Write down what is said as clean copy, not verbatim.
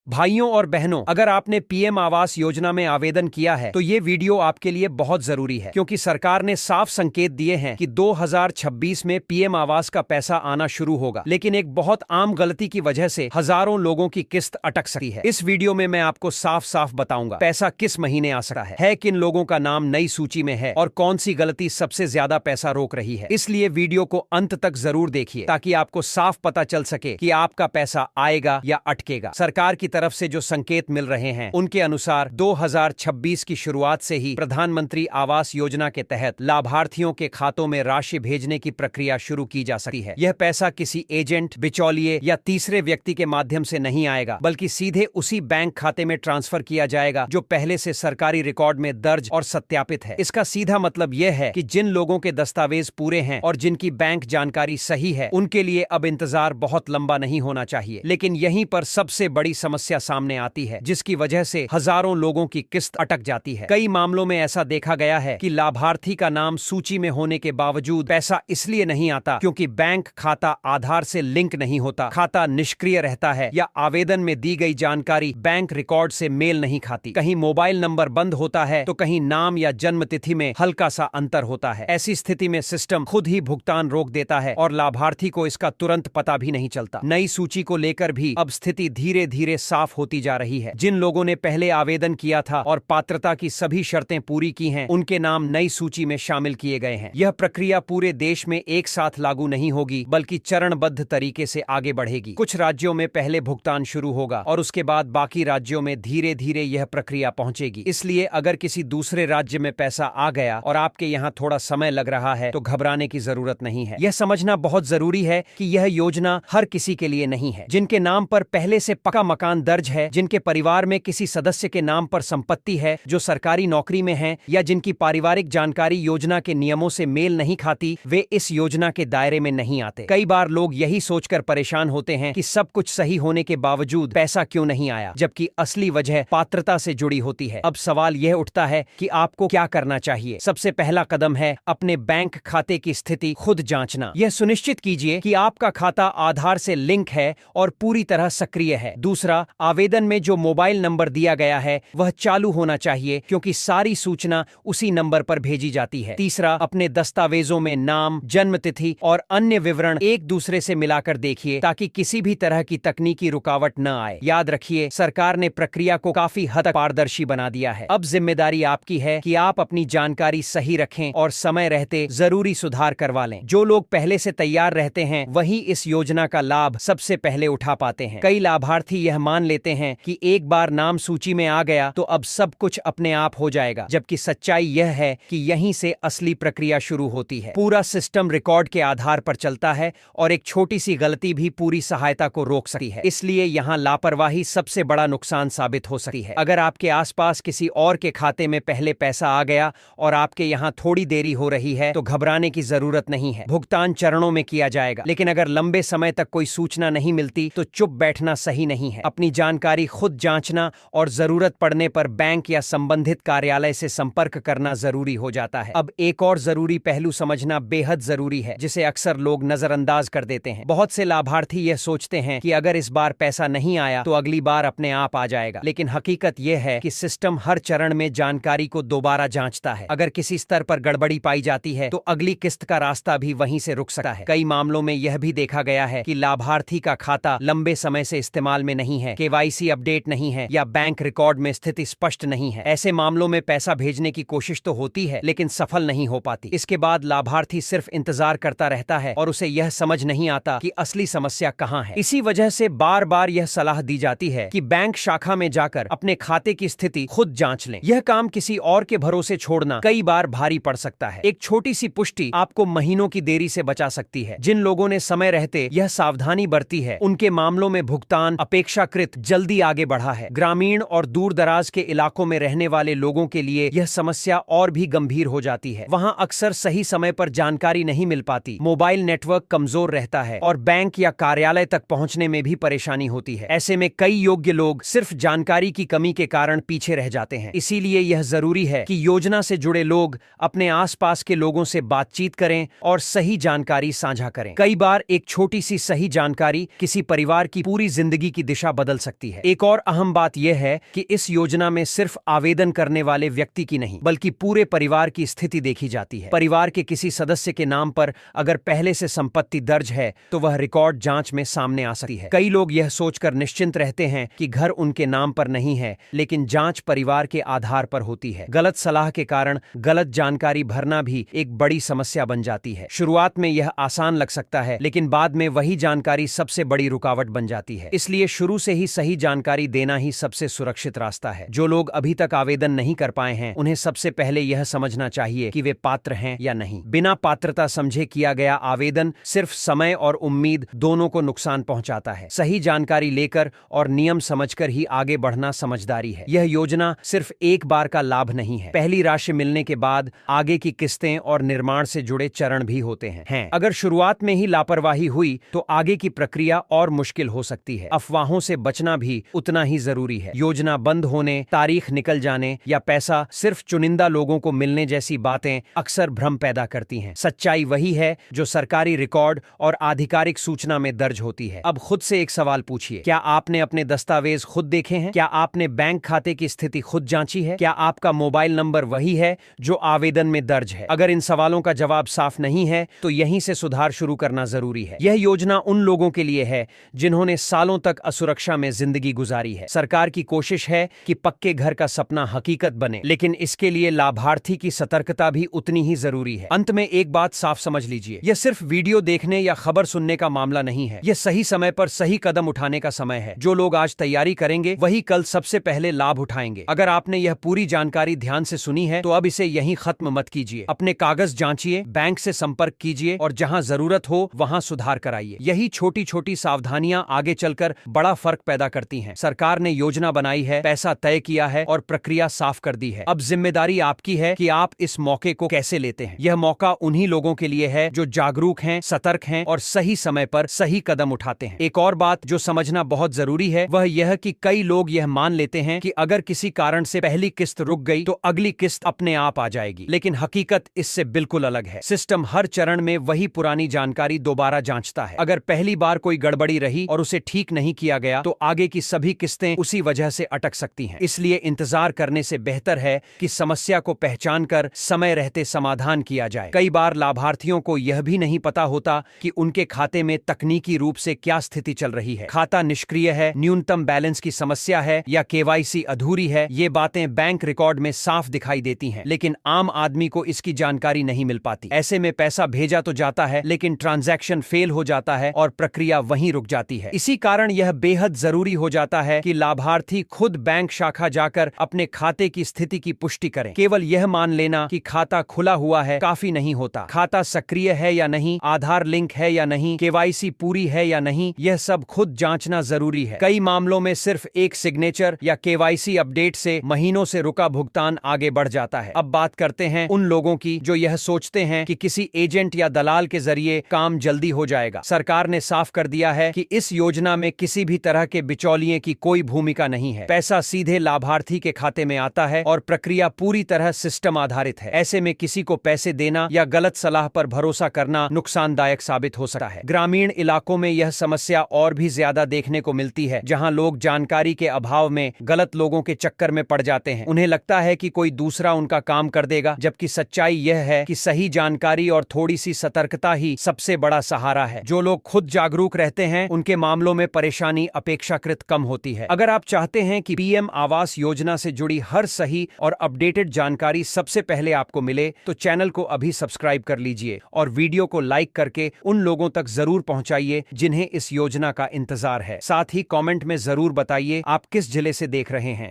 भाइयों और बहनों, अगर आपने पीएम आवास योजना में आवेदन किया है तो ये वीडियो आपके लिए बहुत जरूरी है, क्योंकि सरकार ने साफ संकेत दिए हैं कि 2026 में पीएम आवास का पैसा आना शुरू होगा। लेकिन एक बहुत आम गलती की वजह से हजारों लोगों की किस्त अटक सकती है। इस वीडियो में मैं आपको साफ साफ बताऊंगा पैसा किस महीने आ सकता है किन लोगों का नाम नई सूची में है और कौन सी गलती सबसे ज्यादा पैसा रोक रही है। इसलिए वीडियो को अंत तक जरूर देखिए ताकि आपको साफ पता चल सके कि आपका पैसा आएगा या अटकेगा। सरकार की तरफ से जो संकेत मिल रहे हैं उनके अनुसार 2026 की शुरुआत से ही प्रधानमंत्री आवास योजना के तहत लाभार्थियों के खातों में राशि भेजने की प्रक्रिया शुरू की जा सकती है। यह पैसा किसी एजेंट, बिचौलिए या तीसरे व्यक्ति के माध्यम से नहीं आएगा, बल्कि सीधे उसी बैंक खाते में ट्रांसफर किया जाएगा जो पहले से सरकारी रिकॉर्ड में दर्ज और सत्यापित है। इसका सीधा मतलब यह है कि जिन लोगों के दस्तावेज पूरे हैं और जिनकी बैंक जानकारी सही है, उनके लिए अब इंतजार बहुत लंबा नहीं होना चाहिए। लेकिन यहीं पर सबसे बड़ी समस्या सामने आती है, जिसकी वजह से हजारों लोगों की किस्त अटक जाती है। कई मामलों में ऐसा देखा गया है कि लाभार्थी का नाम सूची में होने के बावजूद पैसा इसलिए नहीं आता क्योंकि बैंक खाता आधार से लिंक नहीं होता, खाता निष्क्रिय रहता है या आवेदन में दी गई जानकारी बैंक रिकॉर्ड से मेल नहीं खाती। कहीं मोबाइल नंबर बंद होता है तो कहीं नाम या जन्म तिथि में हल्का सा अंतर होता है। ऐसी स्थिति में सिस्टम खुद ही भुगतान रोक देता है और लाभार्थी को इसका तुरंत पता भी नहीं चलता। नई सूची को लेकर भी अब स्थिति धीरे धीरे साफ होती जा रही है। जिन लोगों ने पहले आवेदन किया था और पात्रता की सभी शर्तें पूरी की हैं, उनके नाम नई सूची में शामिल किए गए हैं। यह प्रक्रिया पूरे देश में एक साथ लागू नहीं होगी, बल्कि चरणबद्ध तरीके से आगे बढ़ेगी। कुछ राज्यों में पहले भुगतान शुरू होगा और उसके बाद बाकी राज्यों में धीरे धीरे यह प्रक्रिया पहुंचेगी। इसलिए अगर किसी दूसरे राज्य में पैसा आ गया और आपके यहाँ थोड़ा समय लग रहा है तो घबराने की जरूरत नहीं है। यह समझना बहुत जरूरी है कि यह योजना हर किसी के लिए नहीं है। जिनके नाम पर पहले से पक्का मकान दर्ज है, जिनके परिवार में किसी सदस्य के नाम पर संपत्ति है, जो सरकारी नौकरी में हैं या जिनकी पारिवारिक जानकारी योजना के नियमों से मेल नहीं खाती, वे इस योजना के दायरे में नहीं आते। कई बार लोग यही सोचकर परेशान होते हैं कि सब कुछ सही होने के बावजूद पैसा क्यों नहीं आया, जबकि असली वजह पात्रता से जुड़ी होती है। अब सवाल यह उठता है कि आपको क्या करना चाहिए। सबसे पहला कदम है अपने बैंक खाते की स्थिति खुद जांचना। यह सुनिश्चित कीजिए कि आपका खाता आधार से लिंक है और पूरी तरह सक्रिय है। दूसरा, आवेदन में जो मोबाइल नंबर दिया गया है वह चालू होना चाहिए, क्योंकि सारी सूचना उसी नंबर पर भेजी जाती है। तीसरा, अपने दस्तावेजों में नाम, जन्म तिथि और अन्य विवरण एक दूसरे से मिलाकर देखिए ताकि किसी भी तरह की तकनीकी रुकावट न आए। याद रखिए, सरकार ने प्रक्रिया को काफी हद तक पारदर्शी बना दिया है। अब जिम्मेदारी आपकी है कि आप अपनी जानकारी सही रखें और समय रहते जरूरी सुधार करवा लें। जो लोग पहले से तैयार रहते हैं वही इस योजना का लाभ सबसे पहले उठा पाते हैं। कई लाभार्थी यह मान लेते हैं कि एक बार नाम सूची में आ गया तो अब सब कुछ अपने आप हो जाएगा, जबकि सच्चाई यह है कि यहीं से असली प्रक्रिया शुरू होती है। पूरा सिस्टम रिकॉर्ड के आधार पर चलता है और एक छोटी सी गलती भी पूरी सहायता को रोक सकती है। इसलिए यहाँ लापरवाही सबसे बड़ा नुकसान साबित हो सकती है। अगर आपके आसपास किसी और के खाते में पहले पैसा आ गया और आपके यहाँ थोड़ी देरी हो रही है तो घबराने की जरूरत नहीं है। भुगतान चरणों में किया जाएगा। लेकिन अगर लंबे समय तक कोई सूचना नहीं मिलती तो चुप बैठना सही नहीं है। अपनी जानकारी खुद जांचना और जरूरत पड़ने पर बैंक या संबंधित कार्यालय से संपर्क करना जरूरी हो जाता है। अब एक और जरूरी पहलू समझना बेहद जरूरी है, जिसे अक्सर लोग नजरअंदाज कर देते हैं। बहुत से लाभार्थी यह सोचते हैं कि अगर इस बार पैसा नहीं आया तो अगली बार अपने आप आ जाएगा। लेकिन हकीकत यह है कि सिस्टम हर चरण में जानकारी को दोबारा जांचता है। अगर किसी स्तर पर गड़बड़ी पाई जाती है तो अगली किस्त का रास्ता भी वहीं से रुक सकता है। कई मामलों में यह भी देखा गया है कि लाभार्थी का खाता लंबे समय से इस्तेमाल में नहीं है, केवाईसी अपडेट नहीं है या बैंक रिकॉर्ड में स्थिति स्पष्ट नहीं है। ऐसे मामलों में पैसा भेजने की कोशिश तो होती है लेकिन सफल नहीं हो पाती। इसके बाद लाभार्थी सिर्फ इंतजार करता रहता है और उसे यह समझ नहीं आता कि असली समस्या कहां है। इसी वजह से बार बार यह सलाह दी जाती है कि बैंक शाखा में जाकर अपने खाते की स्थिति खुद जांच लें। यह काम किसी और के भरोसे छोड़ना कई बार भारी पड़ सकता है। एक छोटी सी पुष्टि आपको महीनों की देरी से बचा सकती है। जिन लोगों ने समय रहते यह सावधानी बरती है, उनके मामलों में भुगतान अपेक्षाकृत जल्दी आगे बढ़ा है। ग्रामीण और दूर दराज के इलाकों में रहने वाले लोगों के लिए यह समस्या और भी गंभीर हो जाती है। वहां अक्सर सही समय पर जानकारी नहीं मिल पाती, मोबाइल नेटवर्क कमजोर रहता है और बैंक या कार्यालय तक पहुंचने में भी परेशानी होती है। ऐसे में कई योग्य लोग सिर्फ जानकारी की कमी के कारण पीछे रह जाते हैं। इसीलिए यह जरूरी है कि योजना से जुड़े लोग अपने आसपास के लोगों से बातचीत करें और सही जानकारी साझा करें। कई बार एक छोटी सी सही जानकारी किसी परिवार की पूरी जिंदगी की दिशा बदल बदल सकती है। एक और अहम बात यह है कि इस योजना में सिर्फ आवेदन करने वाले व्यक्ति की नहीं बल्कि पूरे परिवार की स्थिति देखी जाती है। परिवार के किसी सदस्य के नाम पर अगर पहले से संपत्ति दर्ज है तो वह रिकॉर्ड जांच में सामने आ सकती है। कई लोग यह सोचकर निश्चिंत रहते हैं कि घर उनके नाम पर नहीं है, लेकिन जांच परिवार के आधार पर होती है। गलत सलाह के कारण गलत जानकारी भरना भी एक बड़ी समस्या बन जाती है। शुरुआत में यह आसान लग सकता है, लेकिन बाद में वही जानकारी सबसे बड़ी रुकावट बन जाती है। इसलिए शुरू से ही सही जानकारी देना ही सबसे सुरक्षित रास्ता है। जो लोग अभी तक आवेदन नहीं कर पाए हैं, उन्हें सबसे पहले यह समझना चाहिए कि वे पात्र हैं या नहीं। बिना पात्रता समझे किया गया आवेदन सिर्फ समय और उम्मीद दोनों को नुकसान पहुंचाता है। सही जानकारी लेकर और नियम समझकर ही आगे बढ़ना समझदारी है। यह योजना सिर्फ एक बार का लाभ नहीं है। पहली राशि मिलने के बाद आगे की किस्तें और निर्माण से जुड़े चरण भी होते हैं। अगर शुरुआत में ही लापरवाही हुई तो आगे की प्रक्रिया और मुश्किल हो सकती है। अफवाहों से बचना भी उतना ही जरूरी है। योजना बंद होने, तारीख निकल जाने या पैसा सिर्फ चुनिंदा लोगों को मिलने जैसी बातें अक्सर भ्रम पैदा करती हैं। सच्चाई वही है जो सरकारी रिकॉर्ड और आधिकारिक सूचना में दर्ज होती है। अब खुद से एक सवाल पूछिए, क्या आपने अपने दस्तावेज खुद देखे हैं? क्या आपने बैंक खाते की स्थिति खुद जांची है? क्या आपका मोबाइल नंबर वही है जो आवेदन में दर्ज है? अगर इन सवालों का जवाब साफ नहीं है तो यहीं से सुधार शुरू करना जरूरी है। यह योजना उन लोगों के लिए है जिन्होंने सालों तक असुरक्षा में जिंदगी गुजारी है। सरकार की कोशिश है कि पक्के घर का सपना हकीकत बने, लेकिन इसके लिए लाभार्थी की सतर्कता भी उतनी ही जरूरी है। अंत में एक बात साफ समझ लीजिए, यह सिर्फ वीडियो देखने या खबर सुनने का मामला नहीं है। यह सही समय पर सही कदम उठाने का समय है। जो लोग आज तैयारी करेंगे वही कल सबसे पहले लाभ उठाएंगे। अगर आपने यह पूरी जानकारी ध्यान से सुनी है तो अब इसे यहीं खत्म मत कीजिए। अपने कागज जांचिए, बैंक से संपर्क कीजिए और जहां जरूरत हो वहां सुधार कराइए। यही छोटी छोटी सावधानियां आगे चलकर बड़ा फर्क पैदा करती हैं। सरकार ने योजना बनाई है, पैसा तय किया है और प्रक्रिया साफ कर दी है। अब जिम्मेदारी आपकी है कि आप इस मौके को कैसे लेते हैं। यह मौका उन्हीं लोगों के लिए है जो जागरूक हैं, सतर्क हैं और सही समय पर सही कदम उठाते हैं। एक और बात जो समझना बहुत जरूरी है वह यह कि कई लोग यह मान लेते हैं कि अगर किसी कारण से पहली किस्त रुक गई तो अगली किस्त अपने आप आ जाएगी, लेकिन हकीकत इससे बिल्कुल अलग है। सिस्टम हर चरण में वही पुरानी जानकारी दोबारा जांचता है। अगर पहली बार कोई गड़बड़ी रही और उसे ठीक नहीं किया गया तो आगे की सभी किस्तें उसी वजह से अटक सकती हैं। इसलिए इंतजार करने से बेहतर है कि समस्या को पहचान कर समय रहते समाधान किया जाए। कई बार लाभार्थियों को यह भी नहीं पता होता कि उनके खाते में तकनीकी रूप से क्या स्थिति चल रही है। खाता निष्क्रिय है, न्यूनतम बैलेंस की समस्या है या केवाईसी अधूरी है। ये बातें बैंक रिकॉर्ड में साफ दिखाई देती हैं, लेकिन आम आदमी को इसकी जानकारी नहीं मिल पाती। ऐसे में पैसा भेजा तो जाता है, लेकिन ट्रांजैक्शन फेल हो जाता है और प्रक्रिया वहीं रुक जाती है। इसी कारण यह बेहद जरूरी हो जाता है कि लाभार्थी खुद बैंक शाखा जाकर अपने खाते की स्थिति की पुष्टि करें। केवल यह मान लेना कि खाता खुला हुआ है काफी नहीं होता। खाता सक्रिय है या नहीं, आधार लिंक है या नहीं, केवाईसी पूरी है या नहीं, यह सब खुद जांचना जरूरी है। कई मामलों में सिर्फ एक सिग्नेचर या केवाईसी अपडेट से महीनों से रुका भुगतान आगे बढ़ जाता है। अब बात करते हैं उन लोगों की जो यह सोचते हैं कि किसी एजेंट या दलाल के जरिए काम जल्दी हो जाएगा। सरकार ने साफ कर दिया है कि इस योजना में किसी भी तरह के बिचौलिए की कोई भूमिका नहीं है। पैसा सीधे लाभार्थी के खाते में आता है और प्रक्रिया पूरी तरह सिस्टम आधारित है। ऐसे में किसी को पैसे देना या गलत सलाह पर भरोसा करना नुकसानदायक साबित हो सकता है। ग्रामीण इलाकों में यह समस्या और भी ज्यादा देखने को मिलती है, जहां लोग जानकारी के अभाव में गलत लोगों के चक्कर में पड़ जाते हैं। उन्हें लगता है कि कोई दूसरा उनका काम कर देगा, जबकि सच्चाई यह है कि सही जानकारी और थोड़ी सी सतर्कता ही सबसे बड़ा सहारा है। जो लोग खुद जागरूक रहते हैं उनके मामलों में परेशानी अपेक्षाकृत कम होती है। अगर आप चाहते हैं कि पीएम आवास योजना से जुड़ी हर सही और अपडेटेड जानकारी सबसे पहले आपको मिले तो चैनल को अभी सब्सक्राइब कर लीजिए और वीडियो को लाइक करके उन लोगों तक जरूर पहुंचाइए जिन्हें इस योजना का इंतजार है। साथ ही कमेंट में जरूर बताइए आप किस जिले से देख रहे हैं।